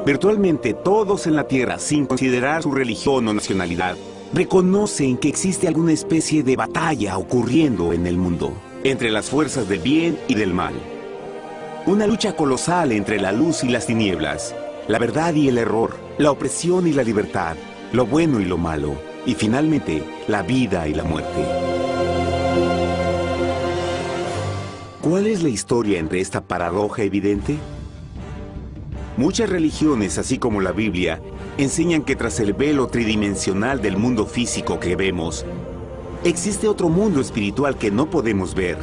Virtualmente todos en la Tierra, sin considerar su religión o nacionalidad, reconocen que existe alguna especie de batalla ocurriendo en el mundo, entre las fuerzas del bien y del mal. Una lucha colosal entre la luz y las tinieblas, la verdad y el error, la opresión y la libertad, lo bueno y lo malo, y finalmente, la vida y la muerte. ¿Cuál es la historia entre esta paradoja evidente? Muchas religiones, así como la Biblia, enseñan que tras el velo tridimensional del mundo físico que vemos, existe otro mundo espiritual que no podemos ver.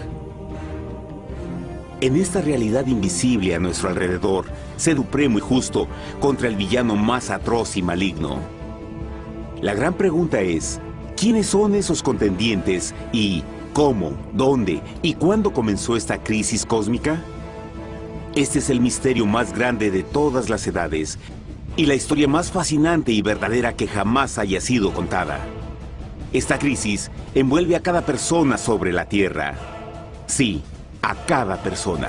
En esta realidad invisible a nuestro alrededor, sé supremo y justo contra el villano más atroz y maligno. La gran pregunta es, ¿quiénes son esos contendientes y cómo, dónde y cuándo comenzó esta crisis cósmica? Este es el misterio más grande de todas las edades y la historia más fascinante y verdadera que jamás haya sido contada. Esta crisis envuelve a cada persona sobre la Tierra. Sí, a cada persona.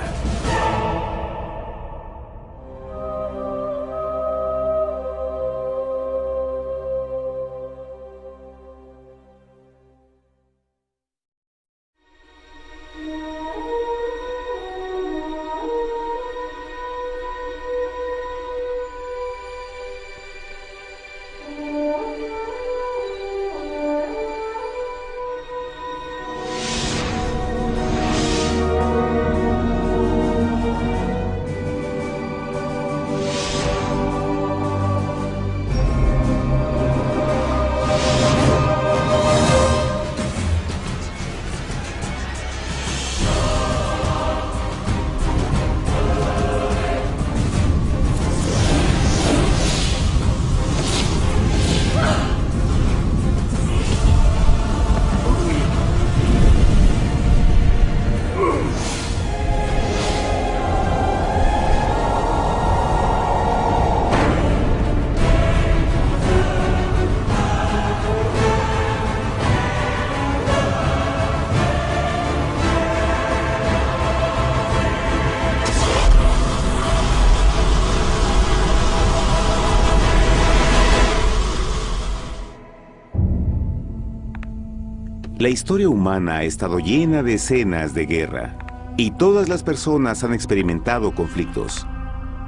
La historia humana ha estado llena de escenas de guerra, y todas las personas han experimentado conflictos.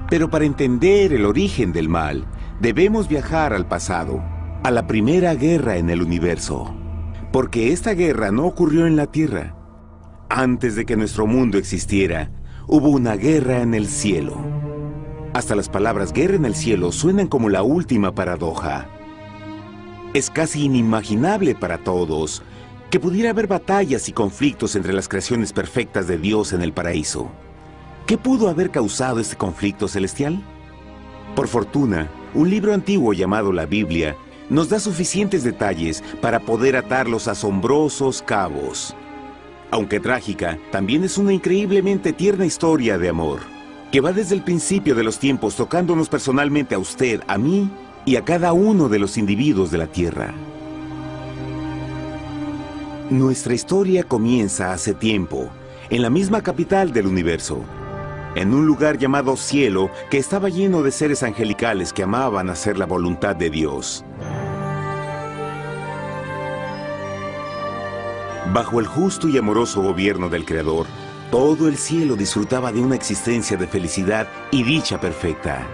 Pero para entender el origen del mal, debemos viajar al pasado, a la primera guerra en el universo. Porque esta guerra no ocurrió en la Tierra. Antes de que nuestro mundo existiera, hubo una guerra en el cielo. Hasta las palabras guerra en el cielo suenan como la última paradoja. Es casi inimaginable para todos que pudiera haber batallas y conflictos entre las creaciones perfectas de Dios en el paraíso. ¿Qué pudo haber causado este conflicto celestial? Por fortuna, un libro antiguo llamado la Biblia nos da suficientes detalles para poder atar los asombrosos cabos. Aunque trágica, también es una increíblemente tierna historia de amor, que va desde el principio de los tiempos tocándonos personalmente a usted, a mí y a cada uno de los individuos de la Tierra. Nuestra historia comienza hace tiempo, en la misma capital del universo, en un lugar llamado Cielo que estaba lleno de seres angelicales que amaban hacer la voluntad de Dios. Bajo el justo y amoroso gobierno del Creador, todo el cielo disfrutaba de una existencia de felicidad y dicha perfecta.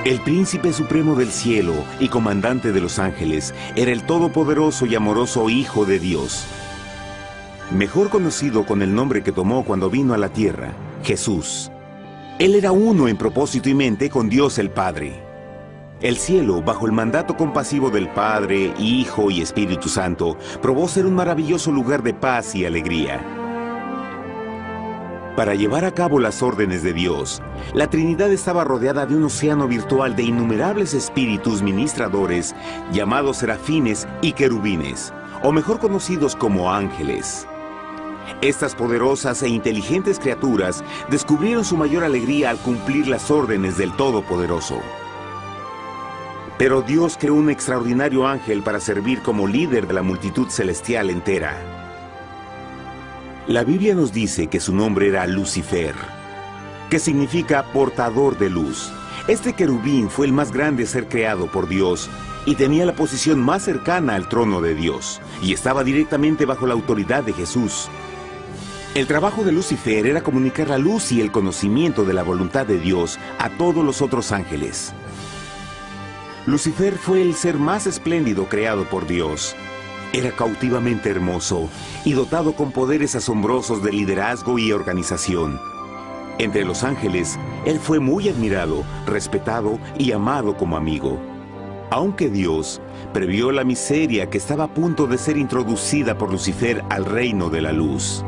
El príncipe supremo del cielo y comandante de los ángeles era el todopoderoso y amoroso Hijo de Dios, mejor conocido con el nombre que tomó cuando vino a la tierra, Jesús. Él era uno en propósito y mente con Dios el Padre. El cielo, bajo el mandato compasivo del Padre, Hijo y Espíritu Santo, probó ser un maravilloso lugar de paz y alegría. Para llevar a cabo las órdenes de Dios, la Trinidad estaba rodeada de un océano virtual de innumerables espíritus ministradores llamados serafines y querubines, o mejor conocidos como ángeles. Estas poderosas e inteligentes criaturas descubrieron su mayor alegría al cumplir las órdenes del Todopoderoso. Pero Dios creó un extraordinario ángel para servir como líder de la multitud celestial entera. La Biblia nos dice que su nombre era Lucifer, que significa portador de luz. Este querubín fue el más grande ser creado por Dios y tenía la posición más cercana al trono de Dios, y estaba directamente bajo la autoridad de Jesús. El trabajo de Lucifer era comunicar la luz y el conocimiento de la voluntad de Dios a todos los otros ángeles. Lucifer fue el ser más espléndido creado por Dios. Era cautivamente hermoso y dotado con poderes asombrosos de liderazgo y organización. Entre los ángeles, él fue muy admirado, respetado y amado como amigo. Aunque Dios previó la miseria que estaba a punto de ser introducida por Lucifer al reino de la luz.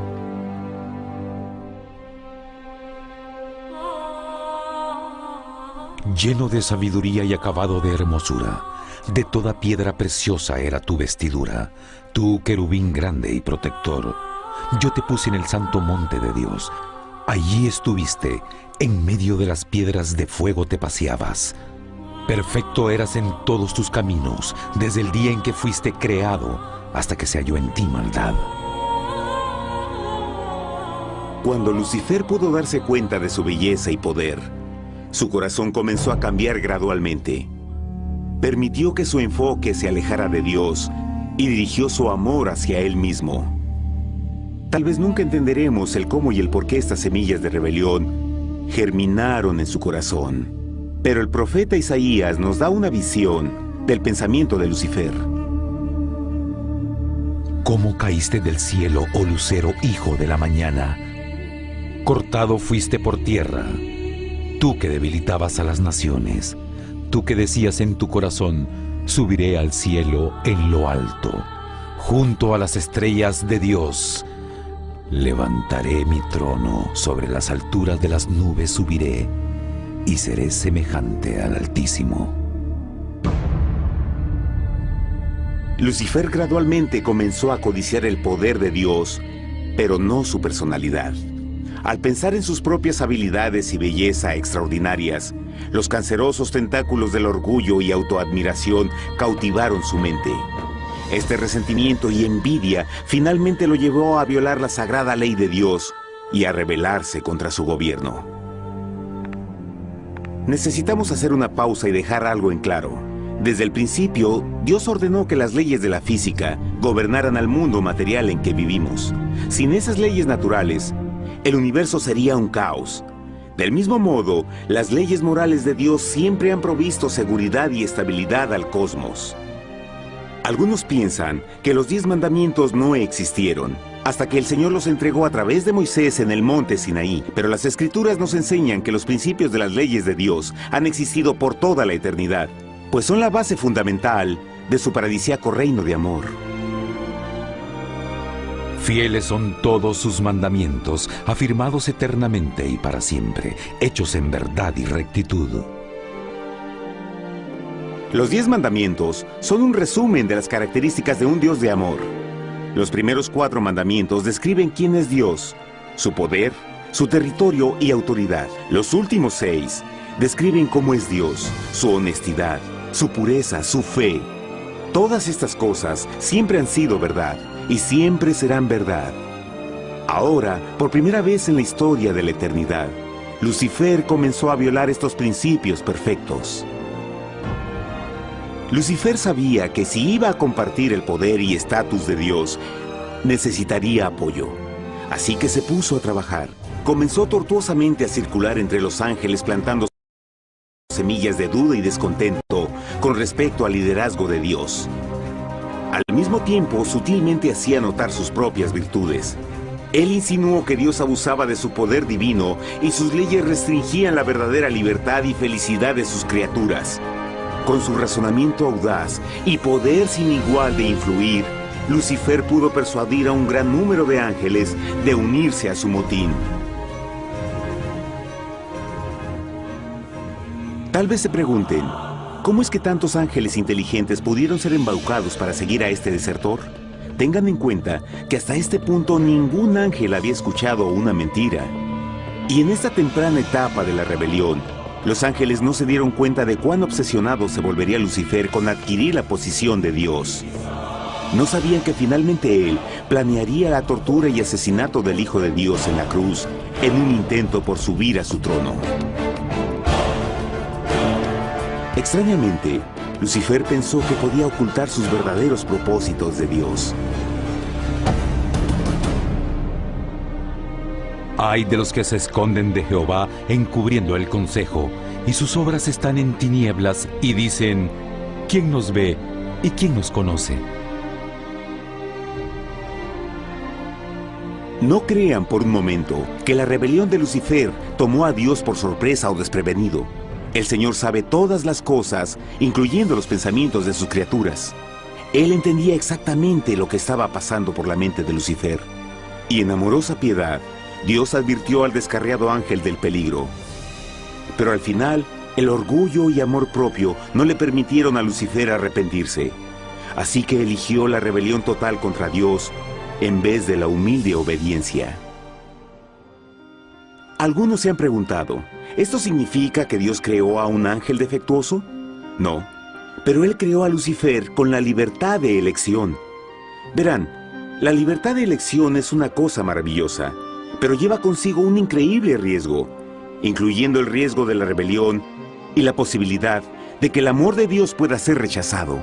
Lleno de sabiduría y acabado de hermosura, de toda piedra preciosa era tu vestidura, tú querubín grande y protector. Yo te puse en el santo monte de Dios. Allí estuviste, en medio de las piedras de fuego te paseabas. Perfecto eras en todos tus caminos, desde el día en que fuiste creado, hasta que se halló en ti maldad. Cuando Lucifer pudo darse cuenta de su belleza y poder, su corazón comenzó a cambiar gradualmente. Permitió que su enfoque se alejara de Dios y dirigió su amor hacia él mismo. Tal vez nunca entenderemos el cómo y el por qué estas semillas de rebelión germinaron en su corazón. Pero el profeta Isaías nos da una visión del pensamiento de Lucifer. ¿Cómo caíste del cielo, oh lucero, hijo de la mañana? Cortado fuiste por tierra, tú que debilitabas a las naciones, tú que decías en tu corazón, subiré al cielo en lo alto, junto a las estrellas de Dios. Levantaré mi trono, sobre las alturas de las nubes subiré, y seré semejante al Altísimo. Lucifer gradualmente comenzó a codiciar el poder de Dios, pero no su personalidad. Al pensar en sus propias habilidades y belleza extraordinarias, los cancerosos tentáculos del orgullo y autoadmiración cautivaron su mente. Este resentimiento y envidia finalmente lo llevó a violar la sagrada ley de Dios y a rebelarse contra su gobierno. Necesitamos hacer una pausa y dejar algo en claro. Desde el principio, Dios ordenó que las leyes de la física gobernaran al mundo material en que vivimos. Sin esas leyes naturales, el universo sería un caos. Del mismo modo, las leyes morales de Dios siempre han provisto seguridad y estabilidad al cosmos. Algunos piensan que los 10 mandamientos no existieron, hasta que el Señor los entregó a través de Moisés en el monte Sinaí. Pero las Escrituras nos enseñan que los principios de las leyes de Dios han existido por toda la eternidad, pues son la base fundamental de su paradisíaco reino de amor. Fieles son todos sus mandamientos, afirmados eternamente y para siempre, hechos en verdad y rectitud. Los 10 mandamientos son un resumen de las características de un Dios de amor. Los primeros 4 mandamientos describen quién es Dios, su poder, su territorio y autoridad. Los últimos 6 describen cómo es Dios, su honestidad, su pureza, su fe. Todas estas cosas siempre han sido verdad y siempre serán verdad. Ahora, por primera vez en la historia de la eternidad, Lucifer comenzó a violar estos principios perfectos. Lucifer sabía que si iba a compartir el poder y estatus de Dios, necesitaría apoyo. Así que se puso a trabajar. Comenzó tortuosamente a circular entre los ángeles plantando semillas de duda y descontento con respecto al liderazgo de Dios. Al mismo tiempo, sutilmente hacía notar sus propias virtudes. Él insinuó que Dios abusaba de su poder divino y sus leyes restringían la verdadera libertad y felicidad de sus criaturas. Con su razonamiento audaz y poder sin igual de influir, Lucifer pudo persuadir a un gran número de ángeles de unirse a su motín. Tal vez se pregunten, ¿cómo es que tantos ángeles inteligentes pudieron ser embaucados para seguir a este desertor? Tengan en cuenta que hasta este punto ningún ángel había escuchado una mentira. Y en esta temprana etapa de la rebelión, los ángeles no se dieron cuenta de cuán obsesionado se volvería Lucifer con adquirir la posición de Dios. No sabían que finalmente él planearía la tortura y asesinato del Hijo de Dios en la cruz en un intento por subir a su trono. Extrañamente, Lucifer pensó que podía ocultar sus verdaderos propósitos de Dios. Ay de los que se esconden de Jehová encubriendo el consejo, y sus obras están en tinieblas, y dicen: ¿quién nos ve y quién nos conoce? No crean por un momento que la rebelión de Lucifer tomó a Dios por sorpresa o desprevenido. El Señor sabe todas las cosas, incluyendo los pensamientos de sus criaturas. Él entendía exactamente lo que estaba pasando por la mente de Lucifer. Y en amorosa piedad, Dios advirtió al descarriado ángel del peligro. Pero al final, el orgullo y amor propio no le permitieron a Lucifer arrepentirse. Así que eligió la rebelión total contra Dios en vez de la humilde obediencia. Algunos se han preguntado, ¿esto significa que Dios creó a un ángel defectuoso? No, pero Él creó a Lucifer con la libertad de elección. Verán, la libertad de elección es una cosa maravillosa, pero lleva consigo un increíble riesgo, incluyendo el riesgo de la rebelión y la posibilidad de que el amor de Dios pueda ser rechazado.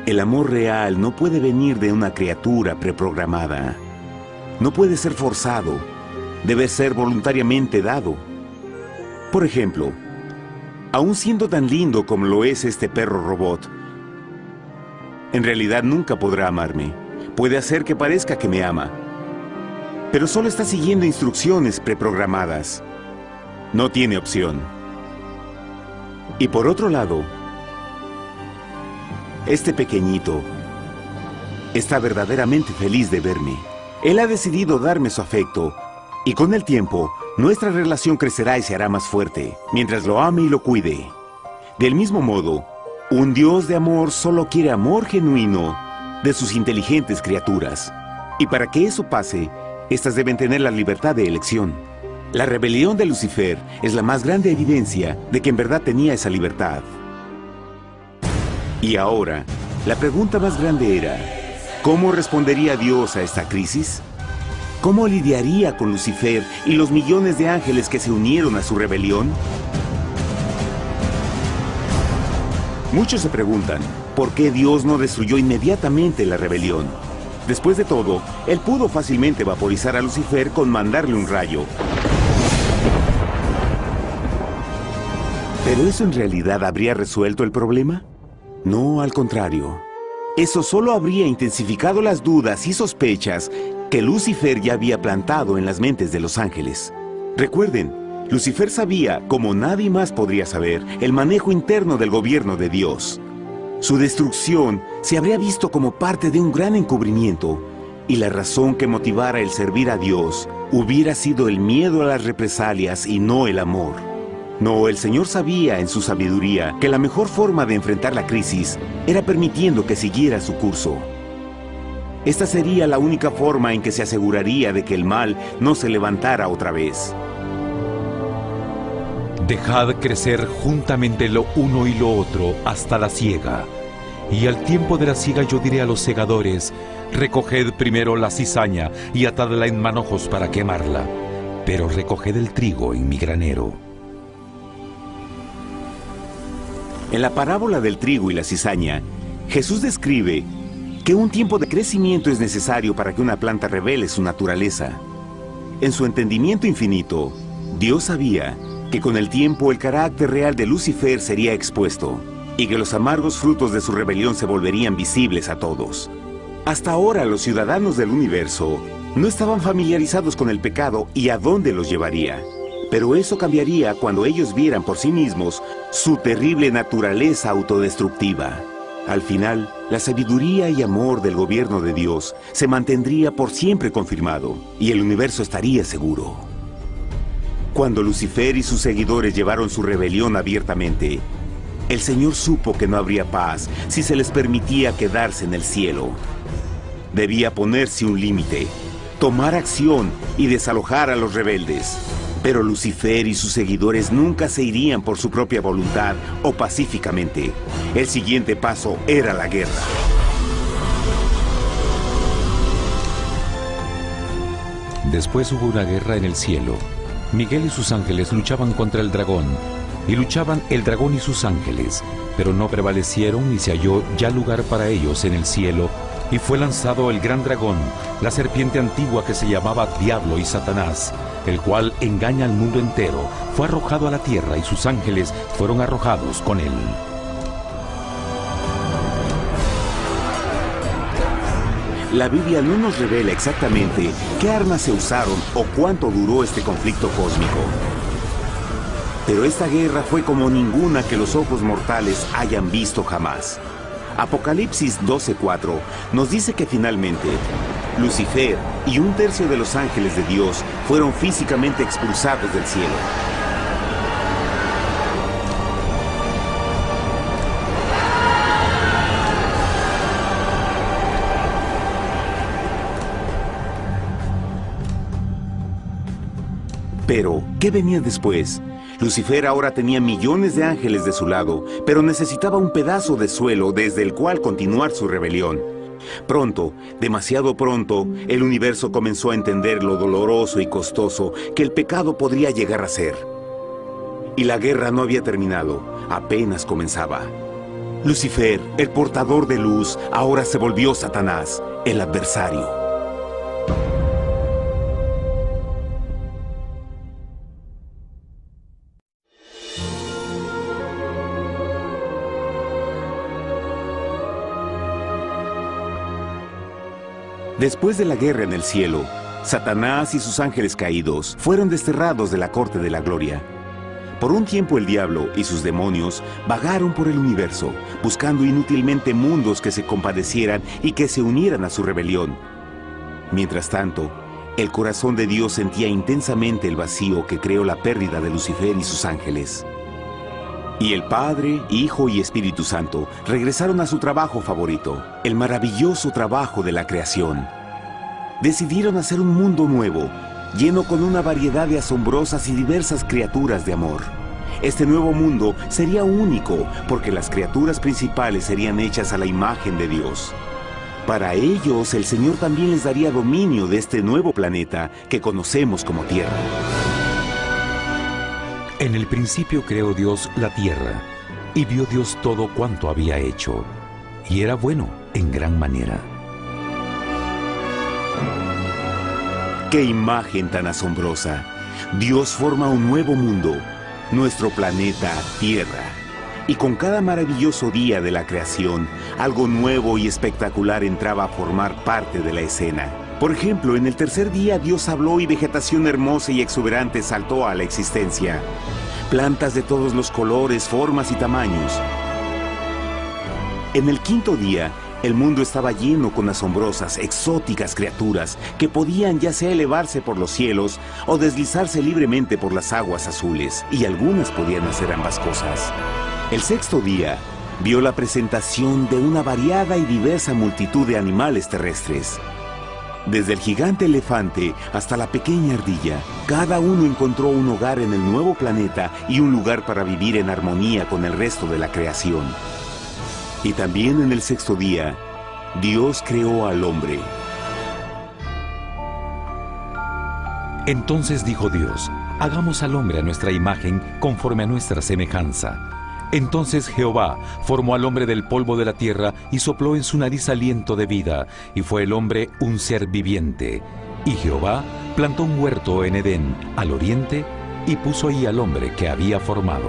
El amor real no puede venir de una criatura preprogramada. No puede ser forzado. Debe ser voluntariamente dado. Por ejemplo, aun siendo tan lindo como lo es este perro robot, en realidad nunca podrá amarme. Puede hacer que parezca que me ama, pero solo está siguiendo instrucciones preprogramadas. No tiene opción. Y por otro lado, este pequeñito está verdaderamente feliz de verme. Él ha decidido darme su afecto, y con el tiempo, nuestra relación crecerá y se hará más fuerte, mientras lo ame y lo cuide. Del mismo modo, un Dios de amor solo quiere amor genuino de sus inteligentes criaturas. Y para que eso pase, estas deben tener la libertad de elección. La rebelión de Lucifer es la más grande evidencia de que en verdad tenía esa libertad. Y ahora, la pregunta más grande era, ¿cómo respondería Dios a esta crisis? ¿Cómo lidiaría con Lucifer y los millones de ángeles que se unieron a su rebelión? Muchos se preguntan, ¿por qué Dios no destruyó inmediatamente la rebelión? Después de todo, Él pudo fácilmente vaporizar a Lucifer con mandarle un rayo. ¿Pero eso en realidad habría resuelto el problema? No, al contrario. Eso solo habría intensificado las dudas y sospechas que Lucifer ya había plantado en las mentes de los ángeles. Recuerden, Lucifer sabía, como nadie más podría saber, el manejo interno del gobierno de Dios. Su destrucción se habría visto como parte de un gran encubrimiento, y la razón que motivara el servir a Dios hubiera sido el miedo a las represalias y no el amor. No, el Señor sabía en su sabiduría que la mejor forma de enfrentar la crisis era permitiendo que siguiera su curso. Esta sería la única forma en que se aseguraría de que el mal no se levantara otra vez. Dejad crecer juntamente lo uno y lo otro hasta la siega. Y al tiempo de la siega yo diré a los segadores: recoged primero la cizaña y atadla en manojos para quemarla, pero recoged el trigo en mi granero. En la parábola del trigo y la cizaña, Jesús describe que un tiempo de crecimiento es necesario para que una planta revele su naturaleza. En su entendimiento infinito, Dios sabía que con el tiempo el carácter real de Lucifer sería expuesto y que los amargos frutos de su rebelión se volverían visibles a todos. Hasta ahora los ciudadanos del universo no estaban familiarizados con el pecado y a dónde los llevaría. Pero eso cambiaría cuando ellos vieran por sí mismos su terrible naturaleza autodestructiva. Al final, la sabiduría y amor del gobierno de Dios se mantendría por siempre confirmado y el universo estaría seguro. Cuando Lucifer y sus seguidores llevaron su rebelión abiertamente, el Señor supo que no habría paz si se les permitía quedarse en el cielo. Debía ponerse un límite, tomar acción y desalojar a los rebeldes. Pero Lucifer y sus seguidores nunca se irían por su propia voluntad o pacíficamente. El siguiente paso era la guerra. Después hubo una guerra en el cielo. Miguel y sus ángeles luchaban contra el dragón, y luchaban el dragón y sus ángeles, pero no prevalecieron ni se halló ya lugar para ellos en el cielo, y fue lanzado el gran dragón, la serpiente antigua que se llamaba Diablo y Satanás, el cual engaña al mundo entero. Fue arrojado a la tierra y sus ángeles fueron arrojados con él. La Biblia no nos revela exactamente qué armas se usaron o cuánto duró este conflicto cósmico. Pero esta guerra fue como ninguna que los ojos mortales hayan visto jamás. Apocalipsis 12:4 nos dice que finalmente Lucifer y un tercio de los ángeles de Dios fueron físicamente expulsados del cielo. Pero, ¿qué venía después? Lucifer ahora tenía millones de ángeles de su lado, pero necesitaba un pedazo de suelo desde el cual continuar su rebelión. Pronto, demasiado pronto, el universo comenzó a entender lo doloroso y costoso que el pecado podría llegar a ser. Y la guerra no había terminado, apenas comenzaba. Lucifer, el portador de luz, ahora se volvió Satanás, el adversario. Después de la guerra en el cielo, Satanás y sus ángeles caídos fueron desterrados de la corte de la gloria. Por un tiempo el diablo y sus demonios vagaron por el universo, buscando inútilmente mundos que se compadecieran y que se unieran a su rebelión. Mientras tanto, el corazón de Dios sentía intensamente el vacío que creó la pérdida de Lucifer y sus ángeles. Y el Padre, Hijo y Espíritu Santo regresaron a su trabajo favorito, el maravilloso trabajo de la creación. Decidieron hacer un mundo nuevo, lleno con una variedad de asombrosas y diversas criaturas de amor. Este nuevo mundo sería único, porque las criaturas principales serían hechas a la imagen de Dios. Para ellos, el Señor también les daría dominio de este nuevo planeta que conocemos como Tierra. En el principio creó Dios la tierra, y vio Dios todo cuanto había hecho, y era bueno en gran manera. ¡Qué imagen tan asombrosa! Dios forma un nuevo mundo, nuestro planeta Tierra. Y con cada maravilloso día de la creación, algo nuevo y espectacular entraba a formar parte de la escena. Por ejemplo, en el tercer día Dios habló y vegetación hermosa y exuberante saltó a la existencia. Plantas de todos los colores, formas y tamaños. En el quinto día, el mundo estaba lleno con asombrosas, exóticas criaturas que podían ya sea elevarse por los cielos o deslizarse libremente por las aguas azules, y algunas podían hacer ambas cosas. El sexto día vio la presentación de una variada y diversa multitud de animales terrestres. Desde el gigante elefante hasta la pequeña ardilla, cada uno encontró un hogar en el nuevo planeta y un lugar para vivir en armonía con el resto de la creación. Y también en el sexto día, Dios creó al hombre. Entonces dijo Dios: hagamos al hombre a nuestra imagen, conforme a nuestra semejanza. Entonces Jehová formó al hombre del polvo de la tierra y sopló en su nariz aliento de vida, y fue el hombre un ser viviente. Y Jehová plantó un huerto en Edén, al oriente, y puso ahí al hombre que había formado.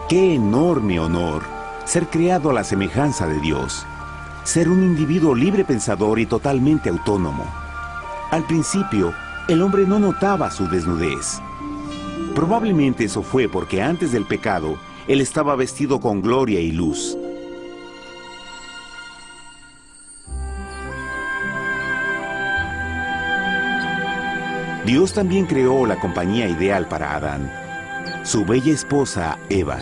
¡Qué enorme honor! Ser creado a la semejanza de Dios. Ser un individuo libre pensador y totalmente autónomo. Al principio, el hombre no notaba su desnudez. Probablemente eso fue porque antes del pecado, él estaba vestido con gloria y luz. Dios también creó la compañía ideal para Adán, su bella esposa Eva.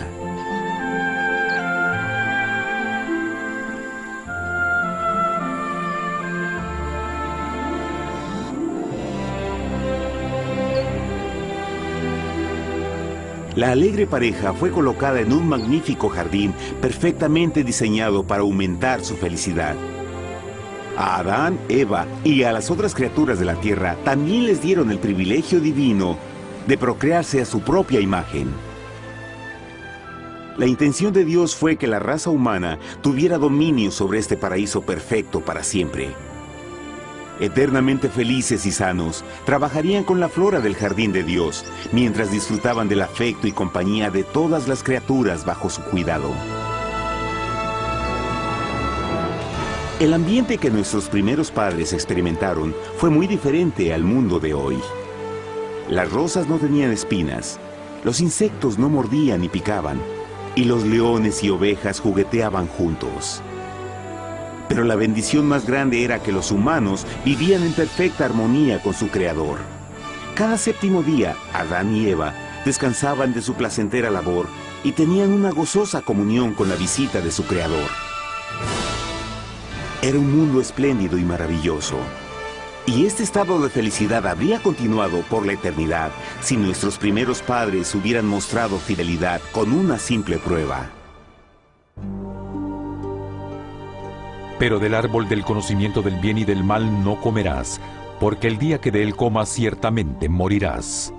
La alegre pareja fue colocada en un magnífico jardín perfectamente diseñado para aumentar su felicidad. A Adán, Eva y a las otras criaturas de la tierra también les dieron el privilegio divino de procrearse a su propia imagen. La intención de Dios fue que la raza humana tuviera dominio sobre este paraíso perfecto para siempre. Eternamente felices y sanos, trabajarían con la flora del jardín de Dios, mientras disfrutaban del afecto y compañía de todas las criaturas bajo su cuidado. El ambiente que nuestros primeros padres experimentaron fue muy diferente al mundo de hoy. Las rosas no tenían espinas, los insectos no mordían ni picaban, y los leones y ovejas jugueteaban juntos. Pero la bendición más grande era que los humanos vivían en perfecta armonía con su Creador. Cada séptimo día, Adán y Eva descansaban de su placentera labor y tenían una gozosa comunión con la visita de su Creador. Era un mundo espléndido y maravilloso. Y este estado de felicidad habría continuado por la eternidad si nuestros primeros padres hubieran mostrado fidelidad con una simple prueba. Pero del árbol del conocimiento del bien y del mal no comerás, porque el día que de él comas ciertamente morirás.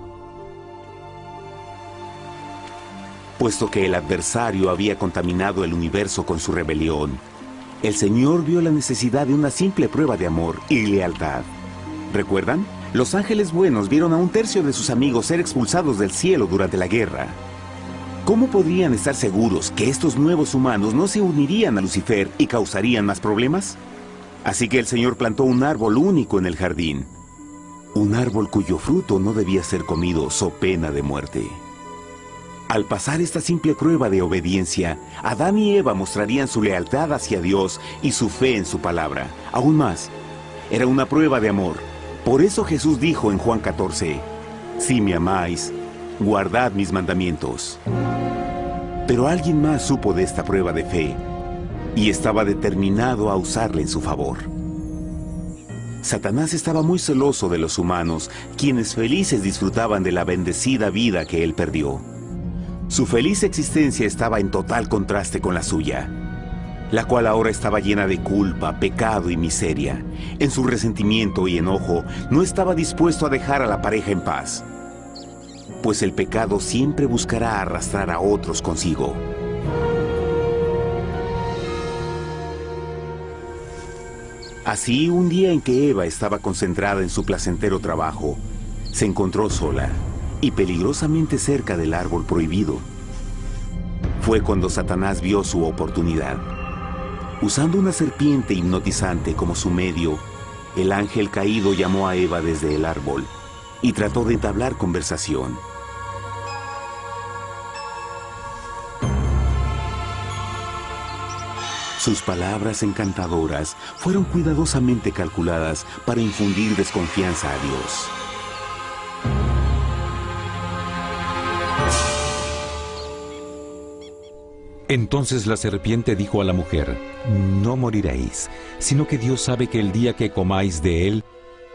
Puesto que el adversario había contaminado el universo con su rebelión, el Señor vio la necesidad de una simple prueba de amor y lealtad. ¿Recuerdan? Los ángeles buenos vieron a un tercio de sus amigos ser expulsados del cielo durante la guerra. ¿Cómo podrían estar seguros que estos nuevos humanos no se unirían a Lucifer y causarían más problemas? Así que el Señor plantó un árbol único en el jardín. Un árbol cuyo fruto no debía ser comido so pena de muerte. Al pasar esta simple prueba de obediencia, Adán y Eva mostrarían su lealtad hacia Dios y su fe en su palabra. Aún más, era una prueba de amor. Por eso Jesús dijo en Juan 14, «Si me amáis, guardad mis mandamientos». Pero alguien más supo de esta prueba de fe y estaba determinado a usarla en su favor. Satanás estaba muy celoso de los humanos, quienes felices disfrutaban de la bendecida vida que él perdió. Su feliz existencia estaba en total contraste con la suya, la cual ahora estaba llena de culpa, pecado y miseria. En su resentimiento y enojo, no estaba dispuesto a dejar a la pareja en paz, pues el pecado siempre buscará arrastrar a otros consigo. Así, un día en que Eva estaba concentrada en su placentero trabajo, se encontró sola y peligrosamente cerca del árbol prohibido. Fue cuando Satanás vio su oportunidad. Usando una serpiente hipnotizante como su medio, el ángel caído llamó a Eva desde el árbol y trató de entablar conversación. Sus palabras encantadoras fueron cuidadosamente calculadas para infundir desconfianza a Dios. Entonces la serpiente dijo a la mujer, «No moriréis, sino que Dios sabe que el día que comáis de él,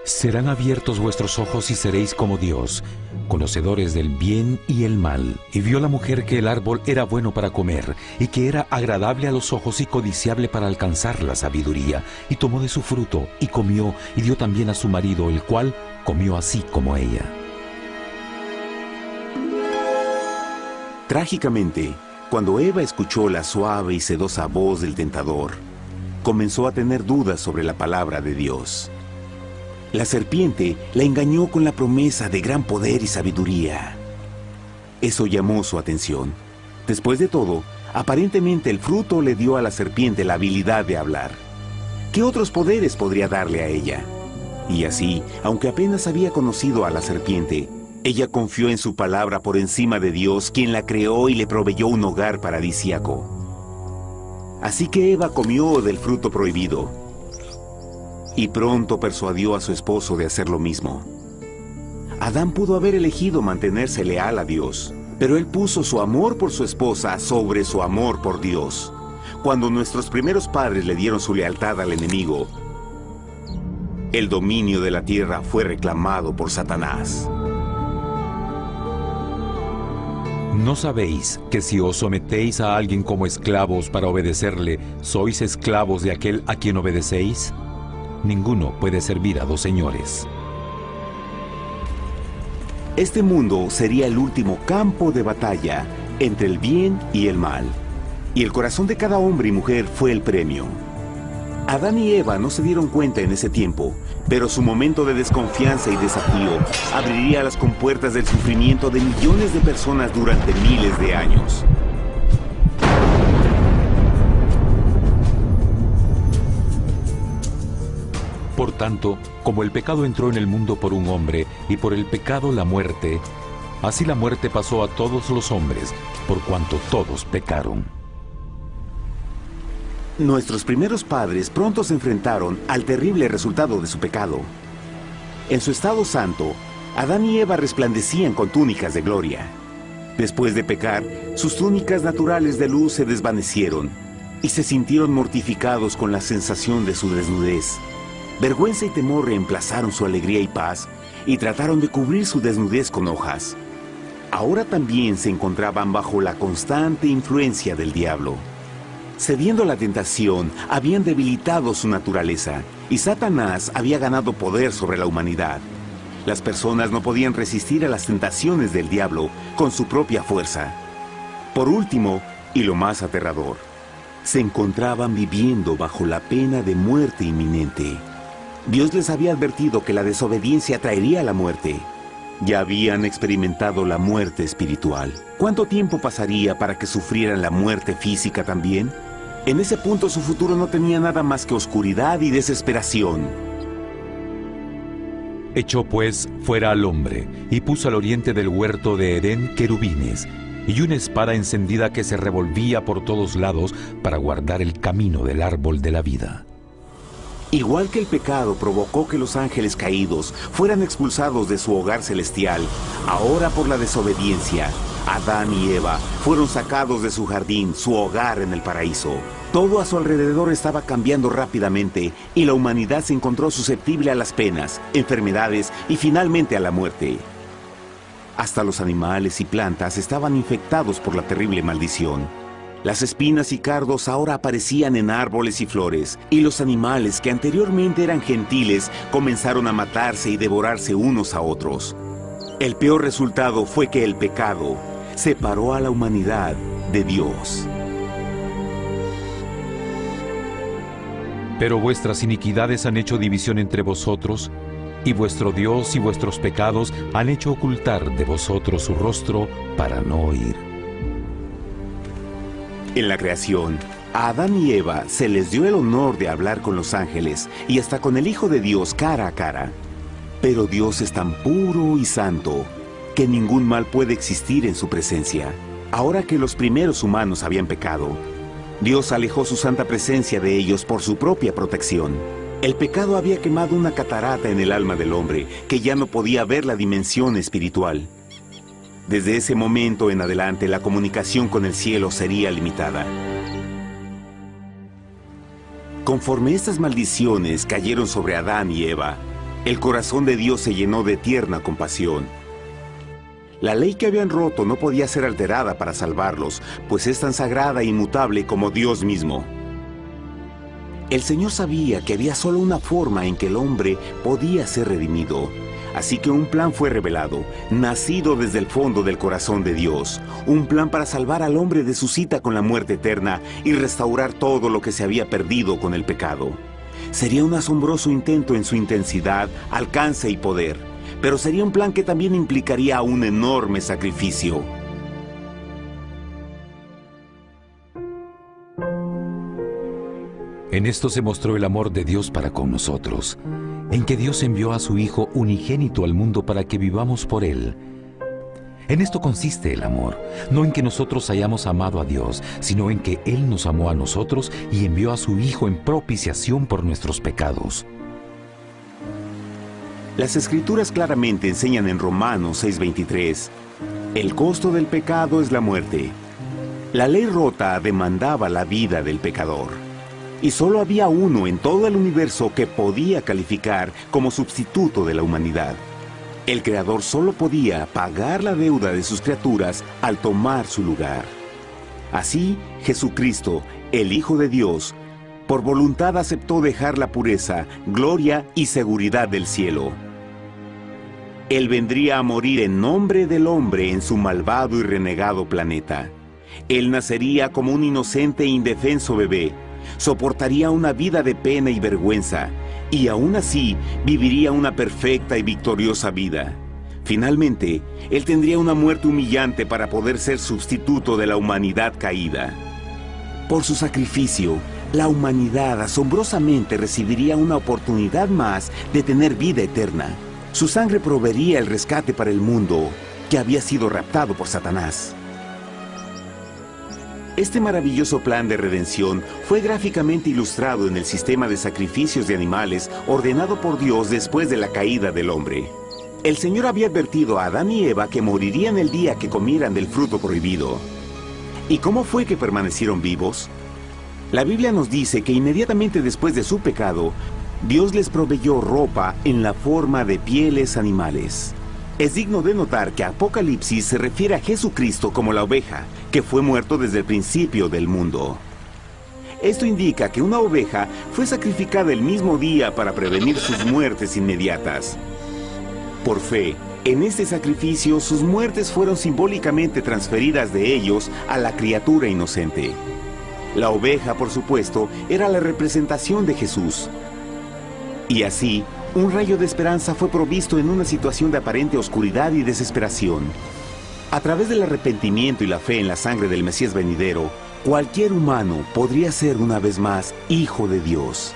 serán abiertos vuestros ojos y seréis como Dios, conocedores del bien y el mal». Y vio la mujer que el árbol era bueno para comer, y que era agradable a los ojos y codiciable para alcanzar la sabiduría, y tomó de su fruto, y comió, y dio también a su marido, el cual comió así como ella. Trágicamente, cuando Eva escuchó la suave y sedosa voz del tentador, comenzó a tener dudas sobre la palabra de Dios. La serpiente la engañó con la promesa de gran poder y sabiduría. Eso llamó su atención, Después de todo, aparentemente el fruto le dio a la serpiente la habilidad de hablar. ¿Qué otros poderes podría darle a ella? Y así, aunque apenas había conocido a la serpiente, ella confió en su palabra por encima de Dios, quien la creó y le proveyó un hogar paradisíaco. Así que Eva comió del fruto prohibido y pronto persuadió a su esposo de hacer lo mismo. Adán pudo haber elegido mantenerse leal a Dios, pero él puso su amor por su esposa sobre su amor por Dios. Cuando nuestros primeros padres le dieron su lealtad al enemigo, el dominio de la tierra fue reclamado por Satanás. ¿No sabéis que si os sometéis a alguien como esclavos para obedecerle, sois esclavos de aquel a quien obedecéis? Ninguno puede servir a dos señores. Este mundo sería el último campo de batalla entre el bien y el mal. Y el corazón de cada hombre y mujer fue el premio. Adán y Eva no se dieron cuenta en ese tiempo, pero su momento de desconfianza y desafío abriría las compuertas del sufrimiento de millones de personas durante miles de años. Por tanto, como el pecado entró en el mundo por un hombre, y por el pecado la muerte, así la muerte pasó a todos los hombres, por cuanto todos pecaron. Nuestros primeros padres pronto se enfrentaron al terrible resultado de su pecado. En su estado santo, Adán y Eva resplandecían con túnicas de gloria. Después de pecar, sus túnicas naturales de luz se desvanecieron y se sintieron mortificados con la sensación de su desnudez. Vergüenza y temor reemplazaron su alegría y paz y trataron de cubrir su desnudez con hojas. Ahora también se encontraban bajo la constante influencia del diablo. Cediendo a la tentación, habían debilitado su naturaleza y Satanás había ganado poder sobre la humanidad. Las personas no podían resistir a las tentaciones del diablo con su propia fuerza. Por último, y lo más aterrador, se encontraban viviendo bajo la pena de muerte inminente. Dios les había advertido que la desobediencia traería la muerte. Ya habían experimentado la muerte espiritual. ¿Cuánto tiempo pasaría para que sufrieran la muerte física también? En ese punto su futuro no tenía nada más que oscuridad y desesperación. Echó pues fuera al hombre, y puso al oriente del huerto de Edén querubines, y una espada encendida que se revolvía por todos lados para guardar el camino del árbol de la vida. Igual que el pecado provocó que los ángeles caídos fueran expulsados de su hogar celestial, ahora por la desobediencia, Adán y Eva fueron sacados de su jardín, su hogar en el paraíso. Todo a su alrededor estaba cambiando rápidamente y la humanidad se encontró susceptible a las penas, enfermedades y finalmente a la muerte. Hasta los animales y plantas estaban infectados por la terrible maldición. Las espinas y cardos ahora aparecían en árboles y flores, y los animales que anteriormente eran gentiles comenzaron a matarse y devorarse unos a otros. El peor resultado fue que el pecado separó a la humanidad de Dios. Pero vuestras iniquidades han hecho división entre vosotros, y vuestro Dios y vuestros pecados han hecho ocultar de vosotros su rostro para no oír. En la creación, a Adán y Eva se les dio el honor de hablar con los ángeles y hasta con el Hijo de Dios cara a cara. Pero Dios es tan puro y santo que ningún mal puede existir en su presencia. Ahora que los primeros humanos habían pecado, Dios alejó su santa presencia de ellos por su propia protección. El pecado había quemado una catarata en el alma del hombre que ya no podía ver la dimensión espiritual. Desde ese momento en adelante, la comunicación con el cielo sería limitada. Conforme estas maldiciones cayeron sobre Adán y Eva, el corazón de Dios se llenó de tierna compasión. La ley que habían roto no podía ser alterada para salvarlos, pues es tan sagrada e inmutable como Dios mismo. El Señor sabía que había solo una forma en que el hombre podía ser redimido. Así que un plan fue revelado, nacido desde el fondo del corazón de Dios. Un plan para salvar al hombre de su cita con la muerte eterna y restaurar todo lo que se había perdido con el pecado. Sería un asombroso intento en su intensidad, alcance y poder, pero sería un plan que también implicaría un enorme sacrificio. En esto se mostró el amor de Dios para con nosotros, en que Dios envió a su Hijo unigénito al mundo para que vivamos por Él. En esto consiste el amor, no en que nosotros hayamos amado a Dios, sino en que Él nos amó a nosotros y envió a su Hijo en propiciación por nuestros pecados. Las Escrituras claramente enseñan en Romanos 6:23, el costo del pecado es la muerte. La ley rota demandaba la vida del pecador. Y solo había uno en todo el universo que podía calificar como sustituto de la humanidad. El Creador solo podía pagar la deuda de sus criaturas al tomar su lugar. Así, Jesucristo, el Hijo de Dios, por voluntad aceptó dejar la pureza, gloria y seguridad del cielo. Él vendría a morir en nombre del hombre en su malvado y renegado planeta. Él nacería como un inocente e indefenso bebé, soportaría una vida de pena y vergüenza, y aún así viviría una perfecta y victoriosa vida. Finalmente, Él tendría una muerte humillante para poder ser sustituto de la humanidad caída. Por su sacrificio, la humanidad asombrosamente recibiría una oportunidad más de tener vida eterna. Su sangre proveería el rescate para el mundo que había sido raptado por Satanás. Este maravilloso plan de redención fue gráficamente ilustrado en el sistema de sacrificios de animales ordenado por Dios después de la caída del hombre. El Señor había advertido a Adán y Eva que morirían el día que comieran del fruto prohibido. ¿Y cómo fue que permanecieron vivos? La Biblia nos dice que inmediatamente después de su pecado, Dios les proveyó ropa en la forma de pieles animales. Es digno de notar que Apocalipsis se refiere a Jesucristo como la oveja, que fue muerto desde el principio del mundo. Esto indica que una oveja fue sacrificada el mismo día para prevenir sus muertes inmediatas. Por fe, en este sacrificio sus muertes fueron simbólicamente transferidas de ellos a la criatura inocente. La oveja, por supuesto, era la representación de Jesús. Y así, un rayo de esperanza fue provisto en una situación de aparente oscuridad y desesperación. A través del arrepentimiento y la fe en la sangre del Mesías venidero, cualquier humano podría ser una vez más hijo de Dios.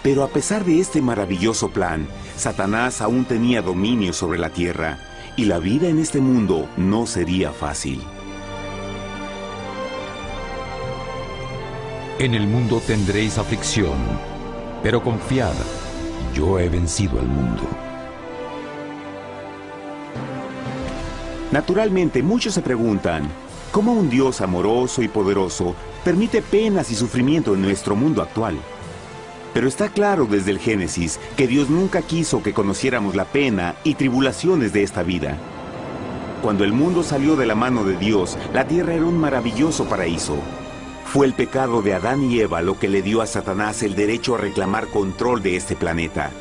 Pero a pesar de este maravilloso plan, Satanás aún tenía dominio sobre la tierra, y la vida en este mundo no sería fácil. En el mundo tendréis aflicción, pero confiad, yo he vencido al mundo. Naturalmente, muchos se preguntan, ¿cómo un Dios amoroso y poderoso permite penas y sufrimiento en nuestro mundo actual? Pero está claro desde el Génesis que Dios nunca quiso que conociéramos la pena y tribulaciones de esta vida. Cuando el mundo salió de la mano de Dios, la tierra era un maravilloso paraíso. Fue el pecado de Adán y Eva lo que le dio a Satanás el derecho a reclamar control de este planeta.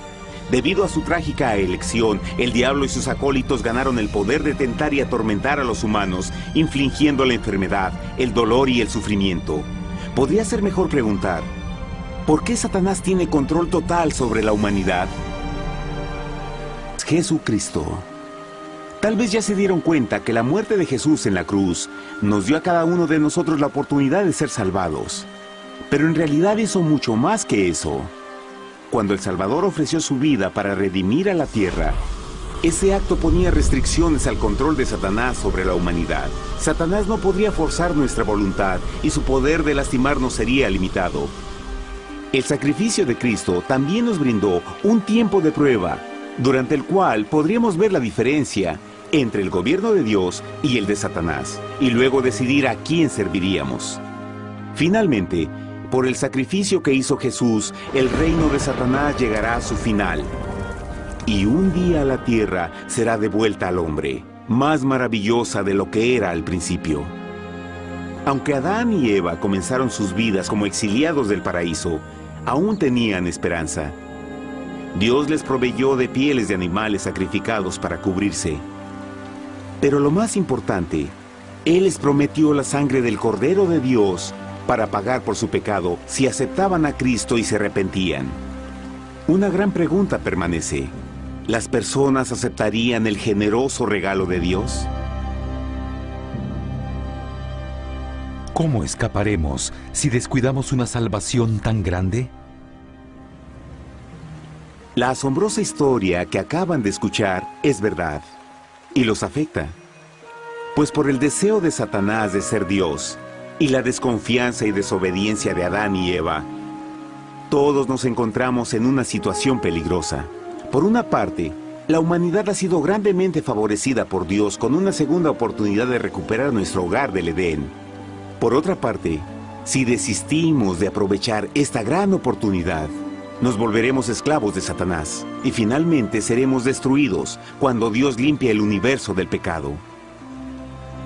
Debido a su trágica elección, el diablo y sus acólitos ganaron el poder de tentar y atormentar a los humanos, infligiendo la enfermedad, el dolor y el sufrimiento. Podría ser mejor preguntar, ¿por qué Satanás tiene control total sobre la humanidad? Jesucristo. Tal vez ya se dieron cuenta que la muerte de Jesús en la cruz nos dio a cada uno de nosotros la oportunidad de ser salvados. Pero en realidad hizo mucho más que eso. Cuando el Salvador ofreció su vida para redimir a la tierra, ese acto ponía restricciones al control de Satanás sobre la humanidad. Satanás no podría forzar nuestra voluntad y su poder de lastimarnos sería limitado. El sacrificio de Cristo también nos brindó un tiempo de prueba, durante el cual podríamos ver la diferencia entre el gobierno de Dios y el de Satanás, y luego decidir a quién serviríamos. Finalmente, por el sacrificio que hizo Jesús, el reino de Satanás llegará a su final. Y un día la tierra será devuelta al hombre, más maravillosa de lo que era al principio. Aunque Adán y Eva comenzaron sus vidas como exiliados del paraíso, aún tenían esperanza. Dios les proveyó de pieles de animales sacrificados para cubrirse. Pero lo más importante, Él les prometió la sangre del Cordero de Dios para pagar por su pecado si aceptaban a Cristo y se arrepentían. Una gran pregunta permanece. ¿Las personas aceptarían el generoso regalo de Dios? ¿Cómo escaparemos si descuidamos una salvación tan grande? La asombrosa historia que acaban de escuchar es verdad y los afecta. Pues por el deseo de Satanás de ser Dios y la desconfianza y desobediencia de Adán y Eva, todos nos encontramos en una situación peligrosa. Por una parte, la humanidad ha sido grandemente favorecida por Dios con una segunda oportunidad de recuperar nuestro hogar del Edén. Por otra parte, si desistimos de aprovechar esta gran oportunidad, nos volveremos esclavos de Satanás y finalmente seremos destruidos cuando Dios limpie el universo del pecado.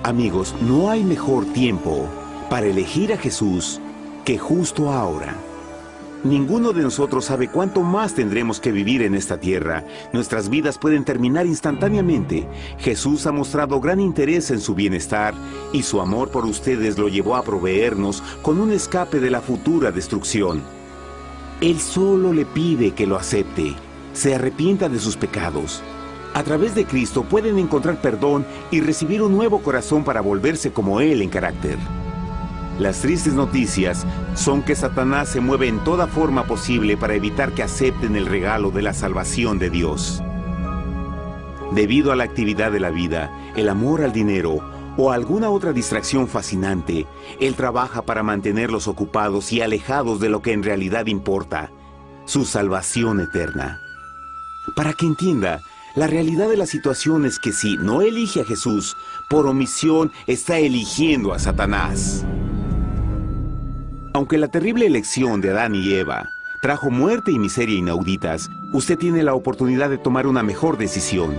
Amigos, no hay mejor tiempo para elegir a Jesús que justo ahora. Ninguno de nosotros sabe cuánto más tendremos que vivir en esta tierra. Nuestras vidas pueden terminar instantáneamente. Jesús ha mostrado gran interés en su bienestar y su amor por ustedes lo llevó a proveernos con un escape de la futura destrucción. Él solo le pide que lo acepte, se arrepienta de sus pecados. A través de Cristo pueden encontrar perdón y recibir un nuevo corazón para volverse como Él en carácter. Las tristes noticias son que Satanás se mueve en toda forma posible para evitar que acepten el regalo de la salvación de Dios. Debido a la actividad de la vida, el amor al dinero o alguna otra distracción fascinante, Él trabaja para mantenerlos ocupados y alejados de lo que en realidad importa, su salvación eterna. Para que entienda, la realidad de la situación es que si no elige a Jesús, por omisión está eligiendo a Satanás. Aunque la terrible elección de Adán y Eva trajo muerte y miseria inauditas, usted tiene la oportunidad de tomar una mejor decisión.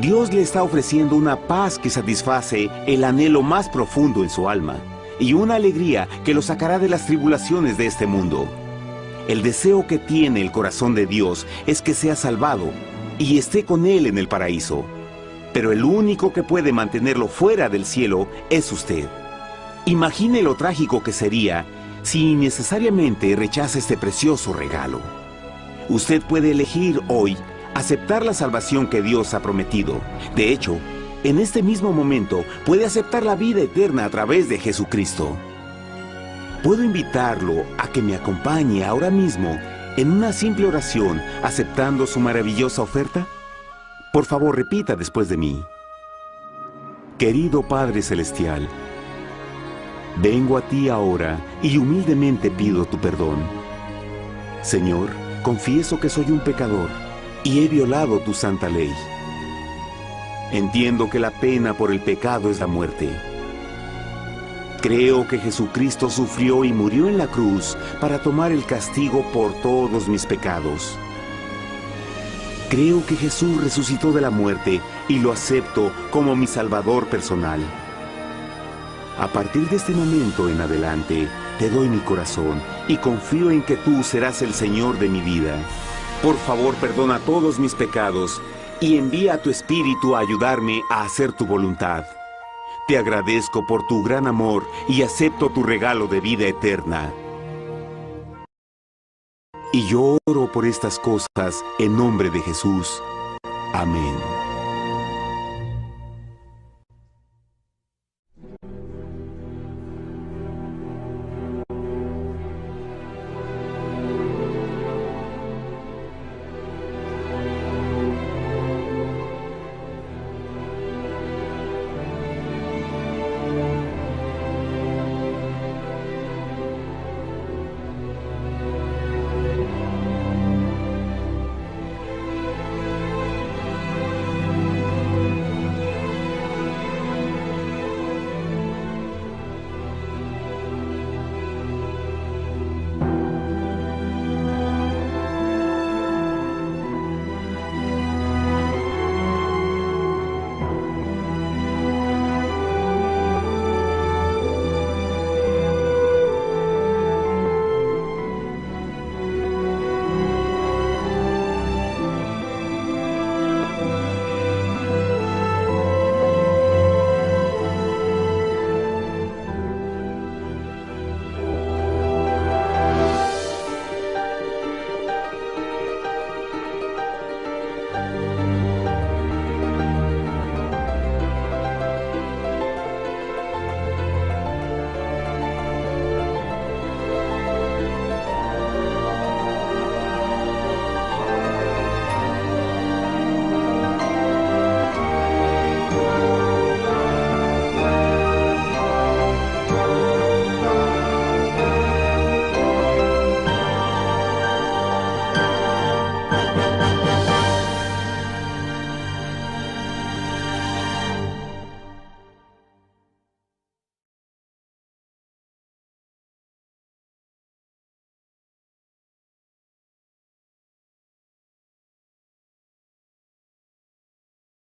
Dios le está ofreciendo una paz que satisface el anhelo más profundo en su alma y una alegría que lo sacará de las tribulaciones de este mundo. El deseo que tiene el corazón de Dios es que sea salvado y esté con Él en el paraíso. Pero el único que puede mantenerlo fuera del cielo es usted. Imagine lo trágico que sería si innecesariamente rechaza este precioso regalo. Usted puede elegir hoy aceptar la salvación que Dios ha prometido. De hecho, en este mismo momento puede aceptar la vida eterna a través de Jesucristo. ¿Puedo invitarlo a que me acompañe ahora mismo en una simple oración aceptando su maravillosa oferta? Por favor, repita después de mí. Querido Padre Celestial, vengo a ti ahora y humildemente pido tu perdón. Señor, confieso que soy un pecador y he violado tu santa ley. Entiendo que la pena por el pecado es la muerte. Creo que Jesucristo sufrió y murió en la cruz para tomar el castigo por todos mis pecados. Creo que Jesús resucitó de la muerte y lo acepto como mi Salvador personal. A partir de este momento en adelante, te doy mi corazón y confío en que tú serás el Señor de mi vida. Por favor, perdona todos mis pecados y envía a tu Espíritu a ayudarme a hacer tu voluntad. Te agradezco por tu gran amor y acepto tu regalo de vida eterna. Y yo oro por estas cosas en nombre de Jesús. Amén.